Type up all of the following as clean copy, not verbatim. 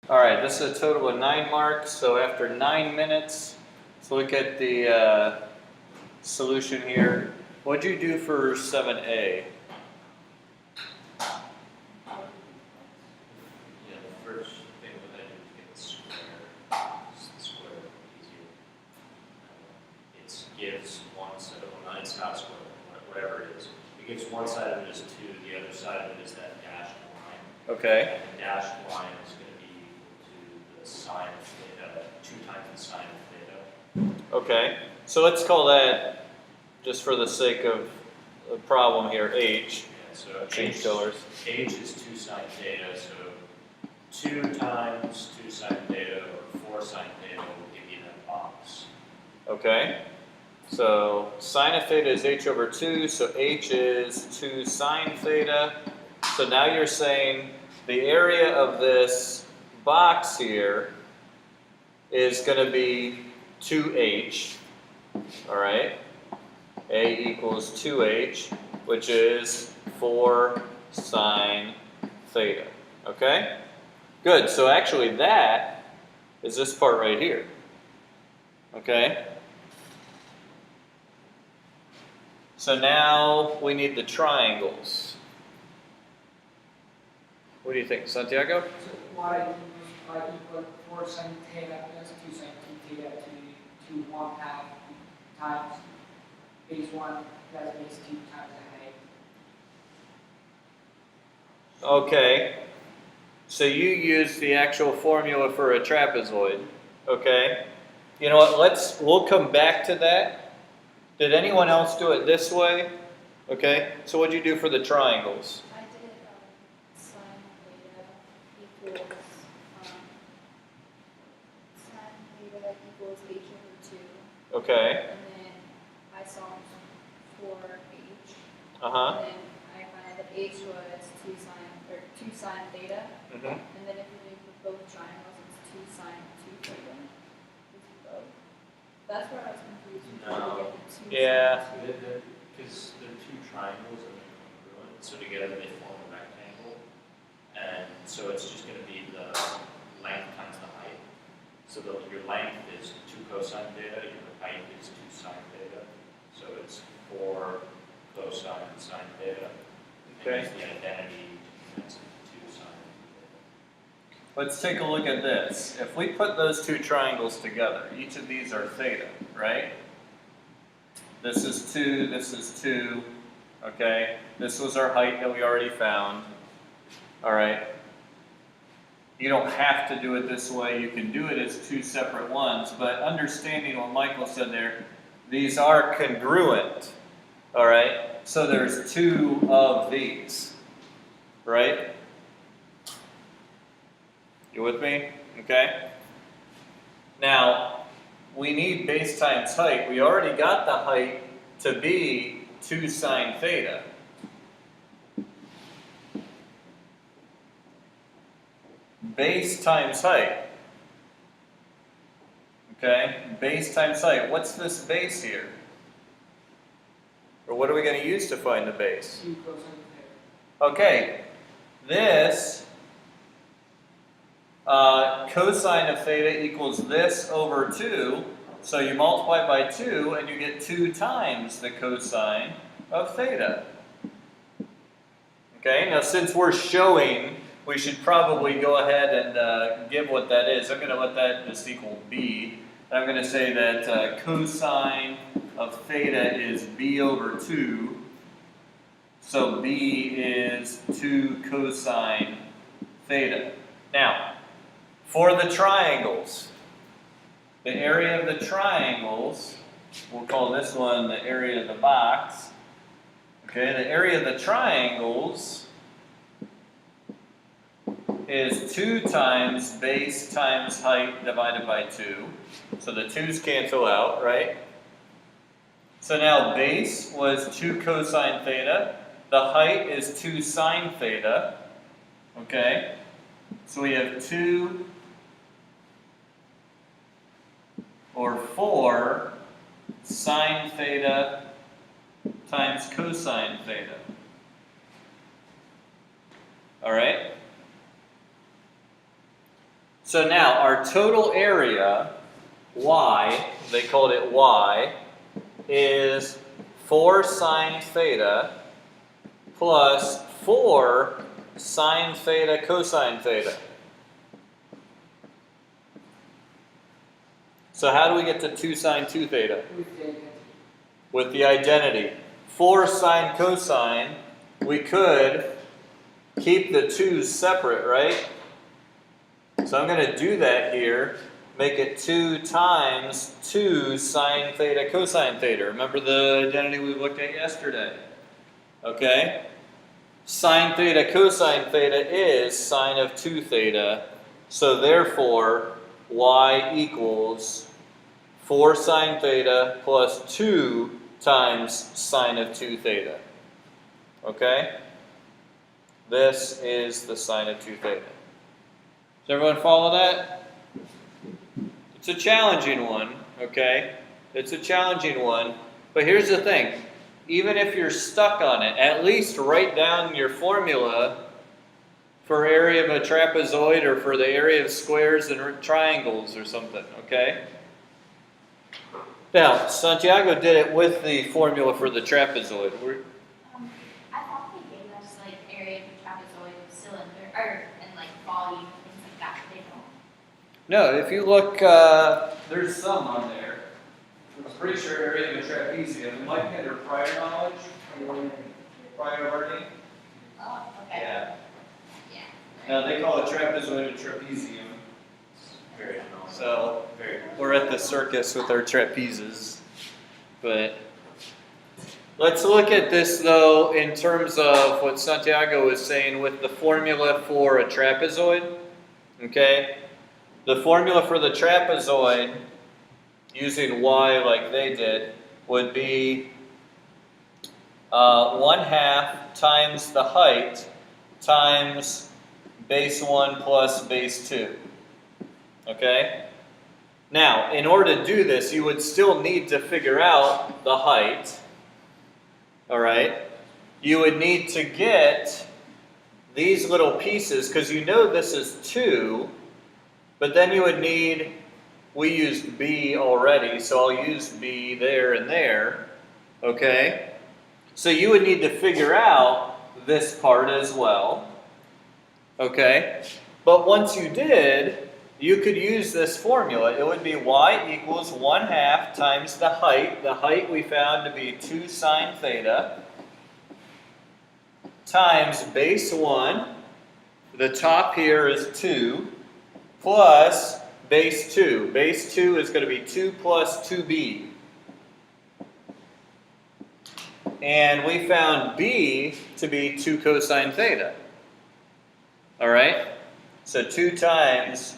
All right, this is a total of 9 marks, so after 9 minutes, let's look at the solution here. What'd you do for 7a? Yeah, the first thing that I do is get the square. It's the square easier. It gives one side of well, it's not square, whatever it is. It gives one side of it as 2, the other side of it is that dashed line. Okay. And the dashed line is going to be equal to the sine of theta, 2 times the sine of theta. Okay, so let's call that, just for the sake of the problem here, h. Yeah, so Change colors. h is 2 sine theta, so 2 times 2 sine theta or 4 sine theta will give you that box. Okay, so sine of theta is h over 2, so h is 2 sine theta. So now you're saying the area of this box here is going to be 2h, all right? A equals 2h, which is 4 sine theta, okay? Good, so actually that is this part right here, okay? So now we need the triangles. What do you think, Santiago? So y equal 4 sine theta plus 2 sine theta to 1 half times base 1 plus base 2 times the height. Okay, so you use the actual formula for a trapezoid, okay? You know what, we'll come back to that. Did anyone else do it this way? Okay, so what'd you do for the triangles? I did sine theta equals sine theta equals h over 2. Okay, And then I solved for h. uh-huh. And then I found that h was 2 sine theta. Mm-hmm. And then if you do for both triangles, it's 2 sine 2 theta. Both. That's where I was confused. No. Yeah. Because they're 2 triangles and they're congruent, so together they form a rectangle. And so it's just going to be the length times the height. So your length is 2 cosine theta, your height is 2 sine theta. So it's 4 cosine sine theta. Okay. And it's the identity, that's 2 sine theta. Let's take a look at this. If we put those 2 triangles together, each of these are theta, right? This is 2, this is 2, okay? This was our height that we already found, all right? You don't have to do it this way. You can do it as 2 separate ones, but understanding what Michael said there, these are congruent, all right? So there's 2 of these, right? You with me? Okay? Now, we need base times height. We already got the height to be 2 sine theta. Base times height. Okay? Base times height. What's this base here? Or what are we going to use to find the base? 2 cosine theta. Okay. This cosine of theta equals this over 2, so you multiply by 2 and you get 2 times the cosine of theta. Okay, now since we're showing, we should probably go ahead and give what that is. I'm going to let that just equal b. I'm going to say that cosine of theta is b over 2, so b is 2 cosine theta. Now, for the triangles, the area of the triangles, we'll call this one the area of the box. Okay, the area of the triangles is 2 times base times height divided by 2. So the 2's cancel out, right? So now base was 2 cosine theta. The height is 2 sine theta. Okay? So we have 2 or 4 sine theta times cosine theta. All right? So now our total area, y, they called it y, is 4 sine theta plus 4 sine theta cosine theta. So how do we get to 2 sine 2 theta? With the identity. 4 sine cosine, we could keep the 2's separate, right? So I'm going to do that here. Make it 2 times 2 sine theta cosine theta. Remember the identity we looked at yesterday? Okay? Sine theta cosine theta is sine of 2 theta. So therefore, y equals 4 sine theta plus 2 times sine of 2 theta. Okay? This is the sine of 2 theta. Does everyone follow that? It's a challenging one, okay? It's a challenging one. But here's the thing. Even if you're stuck on it, at least write down your formula for area of a trapezoid or for the area of squares and triangles or something, okay? Now, Santiago did it with the formula for the trapezoid. I thought they gave us like area of a trapezoid, cylinder, or and like volume, things like that. They don't. No, if you look, there's some on there. I'm pretty sure area of a trapezium. It might be under prior knowledge, prior learning. Oh, okay. Yeah. Yeah. Now they call a trapezoid a trapezium. Very phenomenal. So Very we're at the circus with our trapezes. But let's look at this though in terms of what Santiago was saying with the formula for a trapezoid. Okay? The formula for the trapezoid, using y like they did, would be 1/2 times the height times base 1 plus base 2. Okay? Now, in order to do this, you would still need to figure out the height. Alright? You would need to get these little pieces, because you know this is 2, but then you would need, we used b already, so I'll use b there and there. Okay? So you would need to figure out this part as well. Okay? But once you did, you could use this formula. It would be y equals 1/2 times the height. The height we found to be 2 sine theta times base 1. The top here is 2 plus base 2. Base 2 is going to be 2 plus 2b. And we found b to be 2 cosine theta. All right? So 2 times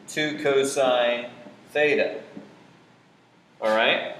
2 cosine theta. All right?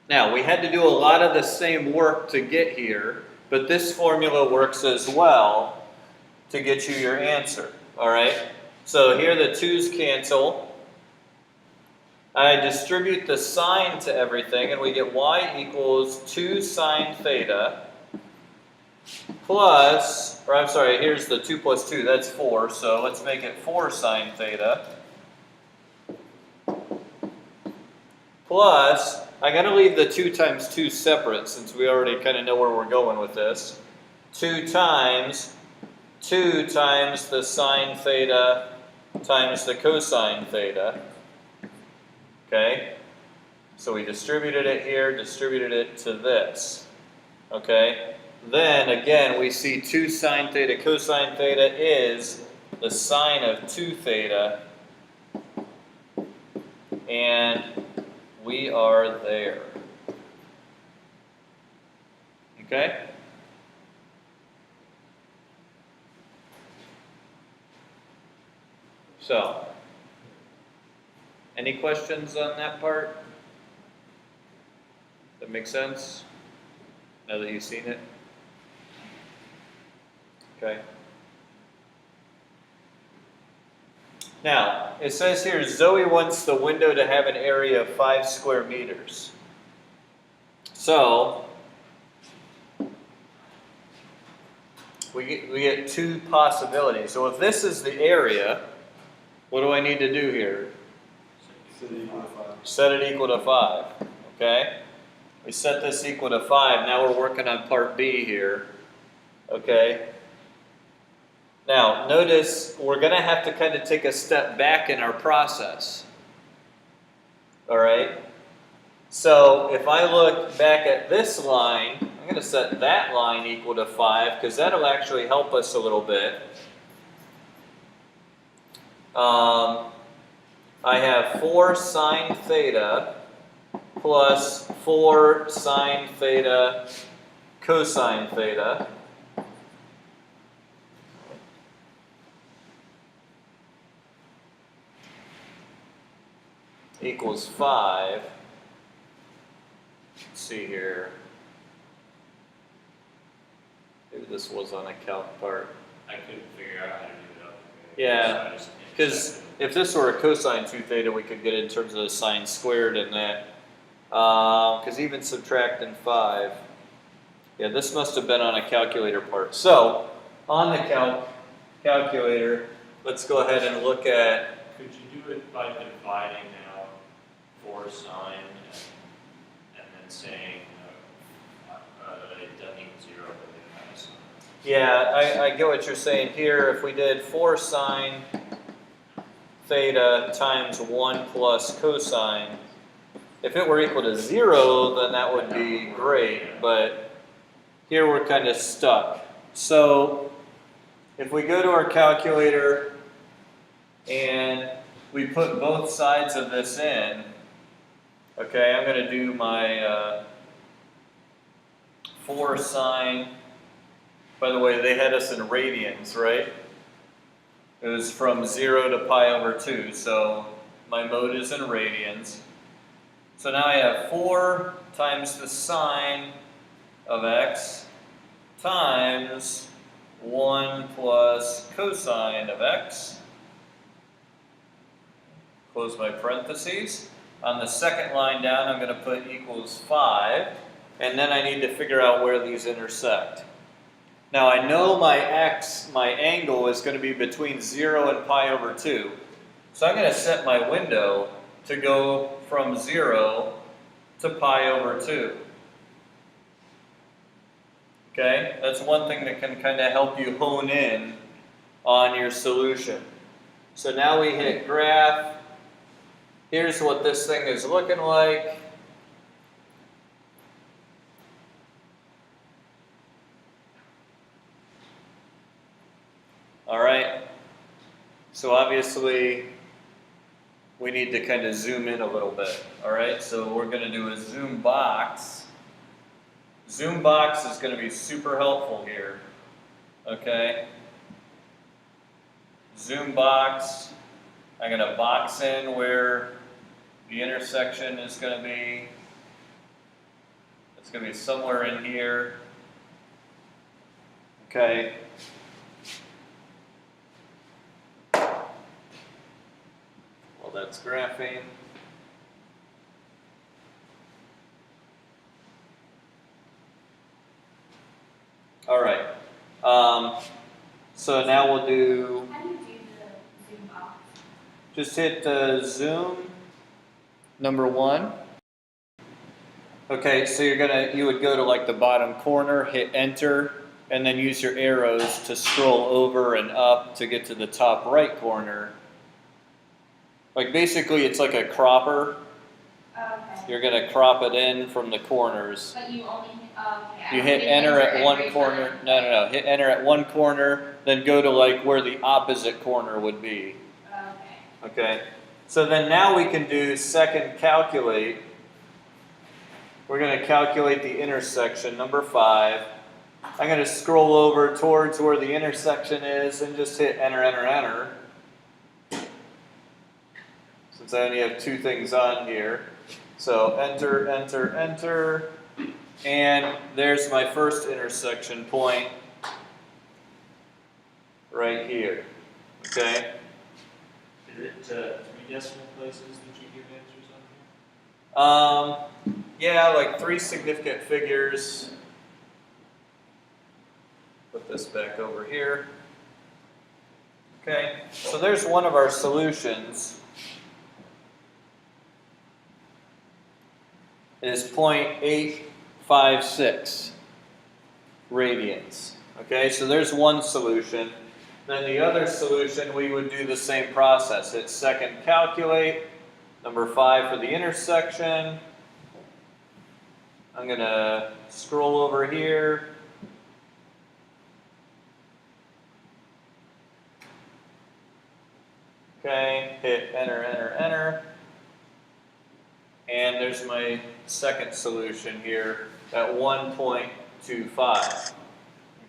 Now, we had to do a lot of the same work to get here, but this formula works as well to get you your answer. All right? So here the 2's cancel. I distribute the sine to everything, and we get y equals 2 sine theta plus, or I'm sorry, here's the 2 plus 2, that's 4, so let's make it 4 sine theta plus, I gotta leave the 2 times 2 separate since we already kind of know where we're going with this. 2 times the sine theta times the cosine theta. Okay? So we distributed it here, distributed it to this. Okay? Then again, we see 2 sine theta cosine theta is the sine of 2 theta. And we are there. Okay? So, any questions on that part? That make sense? Now that you've seen it? Okay. Now, it says here, Zoe wants the window to have an area of 5 square meters. So, we get 2 possibilities. So if this is the area, What do I need to do here? Set it equal to 5, okay? We set this equal to 5, now we're working on part B here, okay? Now, notice we're going to have to kind of take a step back in our process, all right? So if I look back at this line, I'm going to set that line equal to 5 because that'll actually help us a little bit. I have 4 sine theta plus 4 sine theta cosine theta. Equals 5. Let's see here. Maybe this was on a calc part. I couldn't figure out how to do it up. Yeah, So I just because accepted if this were a cosine 2 theta, we could get it in terms of the sine squared and that. Because even subtracting 5, yeah, this must have been on a calculator part. So, on the calculator, let's go ahead and look at, it. Could you do it by dividing out 4 sine and then saying it doesn't equal 0, but then minus sine? yeah, I get what you're saying here. If we did 4 sine theta times 1 plus cosine, if it were equal to 0, then that would be great, but here we're kind of stuck. So if we go to our calculator and we put both sides of this in, okay, I'm going to do my 4 sine. By the way, they had us in radians, right? It was from 0 to pi over 2, so my mode is in radians. So now I have 4 times the sine of x times 1 plus cosine of x. Close my parentheses. On the second line down, I'm going to put equals 5. And then I need to figure out where these intersect. Now I know my angle is going to be between 0 and pi over 2. So I'm going to set my window to go from 0 to pi over 2. Okay, that's one thing that can kind of help you hone in on your solution. So now we hit graph. Here's what this thing is looking like. All right, so obviously we need to kind of zoom in a little bit. All right, so we're going to do a zoom box. Zoom box is going to be super helpful here. Okay, zoom box. I'm going to box in where the intersection is going to be. It's going to be somewhere in here. Okay. Well, that's graphing. All right. So now we'll do. How do you do the zoom box? Just hit zoom number 1. Okay, so you would go to like the bottom corner, hit enter, and then use your arrows to scroll over and up to get to the top right corner. Like basically it's like a cropper. Oh, okay. You're going to crop it in from the corners. But you only, okay. You hit enter at one corner. No. Hit enter at one corner, then go to like where the opposite corner would be. Okay. Okay. So then now we can do second calculate. We're going to calculate the intersection, number 5. I'm going to scroll over towards where the intersection is and just hit enter, enter, enter. Since I only have 2 things on here. So enter, enter, enter. And there's my first intersection point right here. Okay? Is it 3 decimal places that you give answers on here? Yeah, like 3 significant figures. Put this back over here. Okay, so there's one of our solutions. Is 0.856 radians. Okay, so there's one solution. Then the other solution, we would do the same process. Hit second calculate, number 5 for the intersection. I'm gonna scroll over here. Okay, hit enter, enter, enter. And there's my second solution here at 1.25.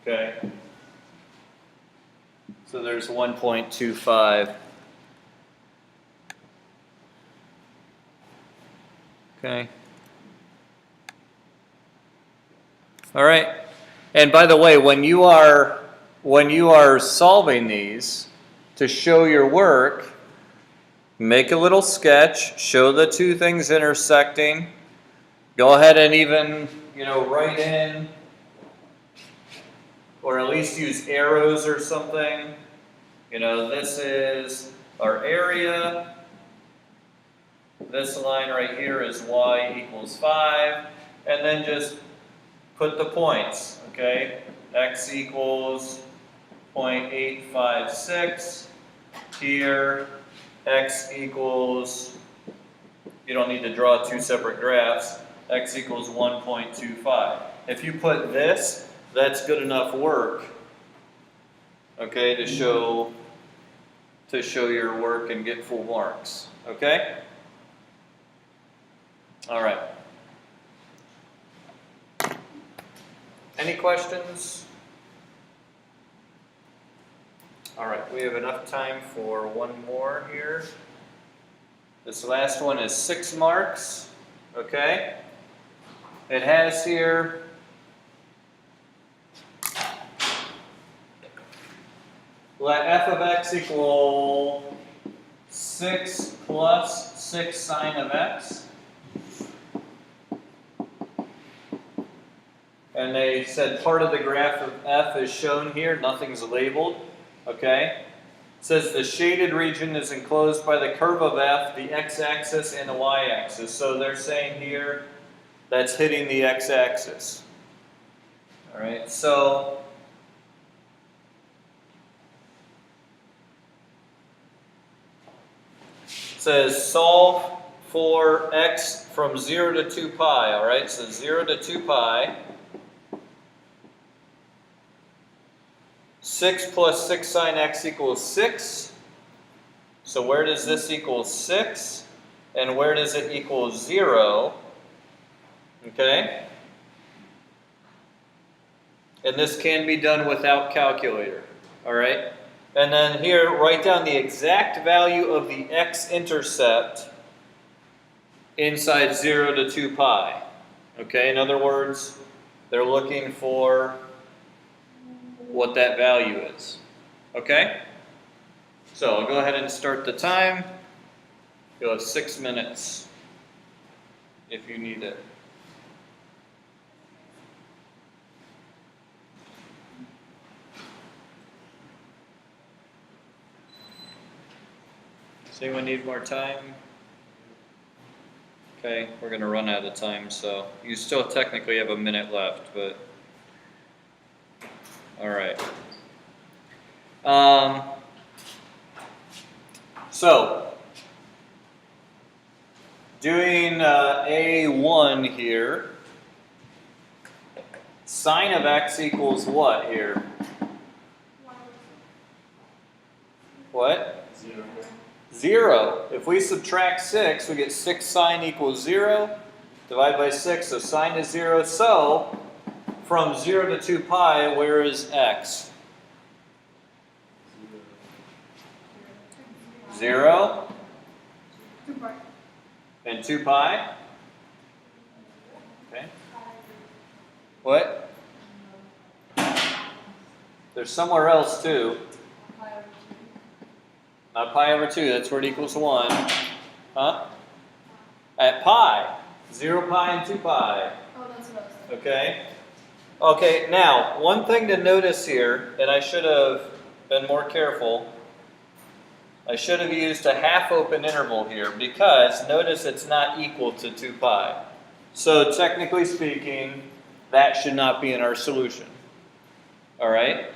Okay. So there's 1.25. Okay. All right. And by the way, when you are solving these to show your work, make a little sketch, show the two things intersecting. Go ahead and even, write in, or at least use arrows or something. This is our area. This line right here is y equals 5. And then just put the points, okay? X equals 0.856 here. X equals, you don't need to draw two separate graphs, X equals 1.25. If you put this, that's good enough work, okay, to show your work and get full marks, okay? All right. Any questions? All right, we have enough time for one more here. This last one is 6 marks, okay? It has here let f of x equal 6 plus 6 sine of x. And they said part of the graph of f is shown here, nothing's labeled. Okay, it says the shaded region is enclosed by the curve of f, the x-axis, and the y-axis. So they're saying here that's hitting the x-axis. All right, so it says solve for x from 0 to 2 pi. All right, so 0 to 2 pi. 6 plus 6 sine x equals 6. So where does this equal 6? And where does it equal 0? Okay? And this can be done without calculator. All right? And then here, write down the exact value of the x-intercept inside 0 to 2 pi. Okay? In other words, they're looking for what that value is. Okay? So I'll go ahead and start the time. You'll have 6 minutes if you need it. Does anyone need more time? Okay, we're going to run out of time, so you still technically have a minute left, but all right. So, doing A1 here, sine of x equals what here? What? 0. 0. If we subtract 6, we get 6 sine equals 0. Divide by 6, so sine is 0. So, from 0 to 2 pi, where is x? 0. And 2 pi? Okay. What? There's somewhere else too. Not pi over 2, that's where it equals 1. Huh? At pi. 0 pi and 2 pi. Oh, that's what I was thinking. Okay? Okay, now, one thing to notice here, and I should have been more careful, I should have used a half open interval here because notice it's not equal to 2 pi. So technically speaking, that should not be in our solution. All right?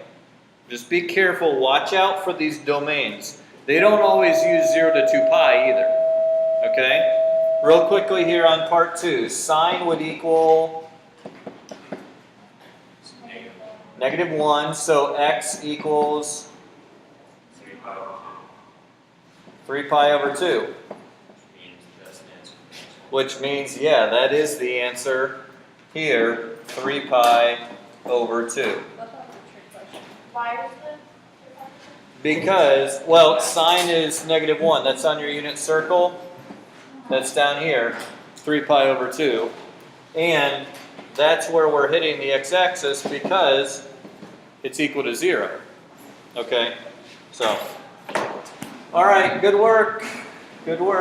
Just be careful. Watch out for these domains. They don't always use 0 to 2 pi either. Okay? Real quickly here on part 2. Sine would equal -1. So x equals 3 pi over 2. Which means, yeah, that is the answer here. 3 pi over 2. Why is the? Because, well, sine is -1. That's on your unit circle. That's down here. 3 pi over 2. And that's where we're hitting the x-axis because it's equal to 0. Okay? So, all right, good work. Good work.